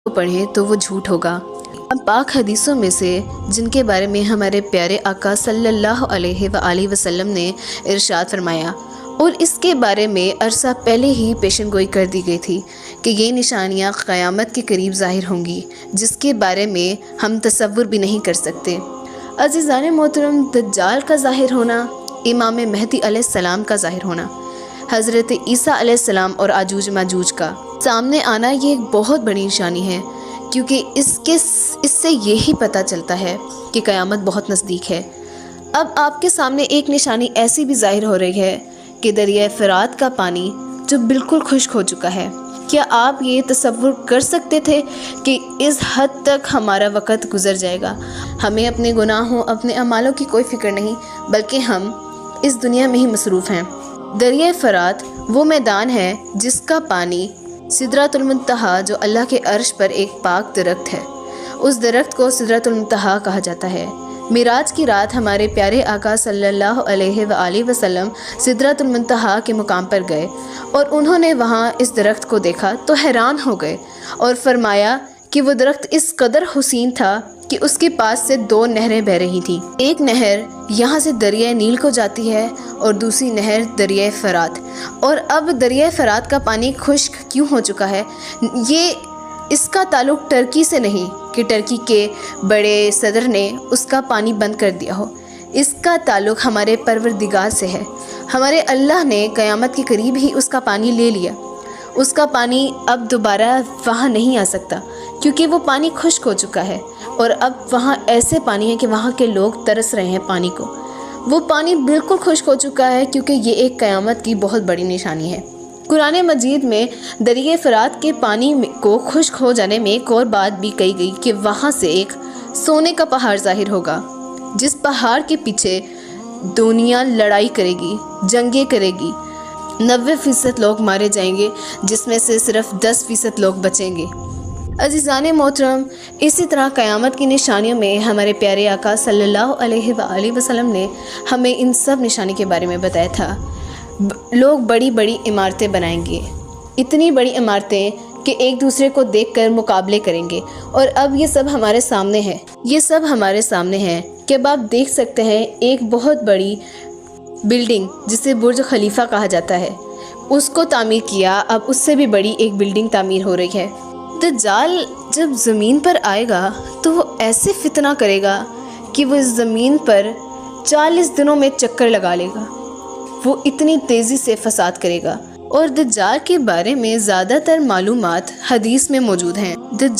पढ़ें तो वो झूठ होगा। अब पाक हदीसों में से जिनके बारे में हमारे प्यारे आका सल्लल्लाहु अलैहि वसल्लम ने इरशाद फरमाया और इसके बारे में अरसा पहले ही पेशन गोई कर दी गई थी कि ये निशानियाँ क़यामत के करीब ज़ाहिर होंगी, जिसके बारे में हम तसव्वुर भी नहीं कर सकते। अज़ीज़ान मोहतरम, दज्जाल का ज़ाहिर होना, इमाम महदी अलैहिस्सलाम का ज़ाहिर होना, हज़रत ईसा अलैहिस्सलाम और आजूज माजूज का सामने आना, ये एक बहुत बड़ी निशानी है, क्योंकि इससे यही पता चलता है कि क़यामत बहुत नज़दीक है। अब आपके सामने एक निशानी ऐसी भी ज़ाहिर हो रही है कि दरिया फ़रात का पानी जो बिल्कुल खुश्क हो चुका है। क्या आप ये तसव्वुर कर सकते थे कि इस हद तक हमारा वक़्त गुज़र जाएगा? हमें अपने गुनाहों, अपने अमालों की कोई फ़िक्र नहीं, बल्कि हम इस दुनिया में ही मसरूफ़ हैं। दरिया फ़रात वो मैदान है जिसका पानी सिदरतुल मुंतहा, जो अल्लाह के अर्श पर एक पाक दरख्त है, उस दरख्त को सिदरतुल मुंतहा कहा जाता है। मिराज की रात हमारे प्यारे आका सल्लल्लाहु अलैहि वसल्लम सिदरतुल मुंतहा के मुकाम पर गए और उन्होंने वहाँ इस दरख्त को देखा तो हैरान हो गए और फरमाया कि वो दरख्त इस कदर हुसीन था कि उसके पास से दो नहरें बह रही थीं। एक नहर यहाँ से दरिया नील को जाती है और दूसरी नहर दरिया फ़रात। और अब दरिया फ़रात का पानी खुश्क क्यों हो चुका है? ये इसका ताल्लुक़ टर्की से नहीं कि टर्की के बड़े सदर ने उसका पानी बंद कर दिया हो। इसका ताल्लुक़ हमारे परवरदिगार से है। हमारे अल्लाह ने क़यामत के करीब ही उसका पानी ले लिया। उसका पानी अब दोबारा वहाँ नहीं आ सकता, क्योंकि वो पानी खुश्क हो चुका है और अब वहाँ ऐसे पानी है कि वहाँ के लोग तरस रहे हैं पानी को। वो पानी बिल्कुल खुश्क हो चुका है, क्योंकि ये एक क़यामत की बहुत बड़ी निशानी है। कुरान मजीद में दरिया फ़रात के पानी को खुश्क हो जाने में एक और बात भी कही गई कि वहाँ से एक सोने का पहाड़ ज़ाहिर होगा, जिस पहाड़ के पीछे दुनिया लड़ाई करेगी, जंगें करेगी। 90% लोग मारे जाएंगे, जिसमें से सिर्फ 10% लोग बचेंगे। अज़ीज़ान मोहतरम, इसी तरह क़यामत की निशानियों में हमारे प्यारे आका सल्लल्लाहु अलैहि वसल्लम ने हमें इन सब निशानी के बारे में बताया था। लोग बड़ी बड़ी इमारतें बनाएंगे, इतनी बड़ी इमारतें कि एक दूसरे को देखकर मुकाबले करेंगे। और अब ये सब हमारे सामने है, ये सब हमारे सामने है कि अब आप देख सकते हैं एक बहुत बड़ी बिल्डिंग जिसे बुर्ज खलीफा कहा जाता है, उसको तामीर किया, अब उससे भी बड़ी एक बिल्डिंग तामीर हो रही है। दज्जाल जब ज़मीन पर आएगा तो वो ऐसे फितना करेगा कि वो इस ज़मीन पर 40 दिनों में चक्कर लगा लेगा। वो इतनी तेज़ी से फसाद करेगा। और दज्जाल के बारे में ज़्यादातर मालूमात हदीस में मौजूद हैं।